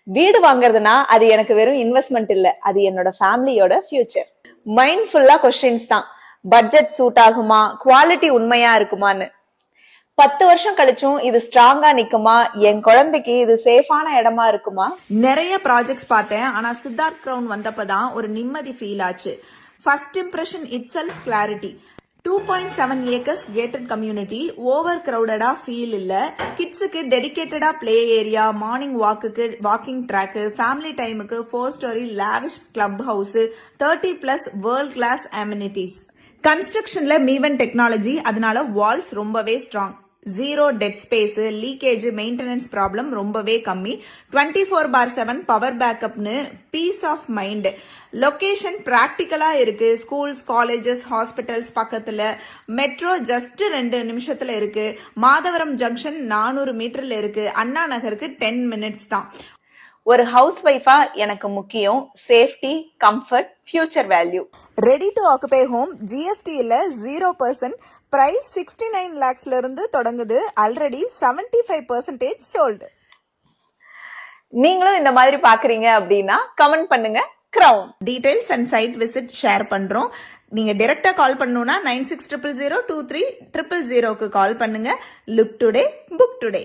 வீடு வாங்குறதுனா அது எனக்கு வெறும் இன்வெஸ்ட்மெண்ட் இல்ல, அது என்னோட ஃபேமிலியோட ஃபியூச்சர். மைண்ட்ஃபுல்லா கொஸ்டின்ஸ் தான். பட்ஜெட் சூட் ஆகுமா, குவாலிட்டி உண்மையா இருக்குமான்னு. 10 வருஷம் கழிச்சும் இது ஸ்ட்ராங்கா நிக்குமா, என் குழந்தைக்கு இது சேஃபான இடமா இருக்குமா? நிறைய ப்ராஜெக்ட்ஸ் பார்த்தேன். ஆனா சித்தார்த் கிரவுன் வந்தப்பதான் ஒரு நிம்மதி ஃபீல் ஆச்சு. First impression itself clarity. 2.7 acres gated community, over கிரௌடடா ஃபீல் இல்ல. கிட்ஸுக்கு டெடிகேட்டடா பிளே ஏரியா, மார்னிங் வாக்குக்கு வாக்கிங் ட்ராக், ஃபேமிலி டைமுக்கு 4 story lavish club house, 30+ world class amenities. கன்ஸ்ட்ரக்ஷன்ல மீவன் டெக்னாலஜி, அதனால வால்ஸ் ரொம்பவே strong. Zero dead space, leakage, maintenance problem ரொம்பவே கம்மி. 24/7 பவர் பேக்கப்னு பீஸ் ஆஃப் மைண்ட். லொகேஷன் பிராக்டிக்கலா இருக்கு. ஸ்கூல்ஸ், காலேஜஸ், ஹாஸ்பிட்டல்ஸ் பக்கத்துல. மெட்ரோ ஜஸ்ட் 2 நிமிஷத்துல இருக்கு. மாதவரம் ஜங்ஷன் 400 மீட்டர்ல இருக்கு. அண்ணா நகருக்கு 10 மினிட்ஸ் தான். ஒரு ஹவுஸ் ஒய்ஃபா எனக்கு முக்கியம் safety, comfort, future value. Ready to occupy home, GST இல்ல, 0%. பிரைஸ் 69 lakhsல இருந்து தொடங்குது. Already 75% sold. நீங்களும் இந்த மாதிரி பாக்குறீங்க அப்படின்னா கமெண்ட் பண்ணுங்க. Crown details and site visit share பண்றோம். நீங்க டைரக்டா கால் பண்ணணும்னா 9600023000க்கு கால் பண்ணுங்க. Look today, book today.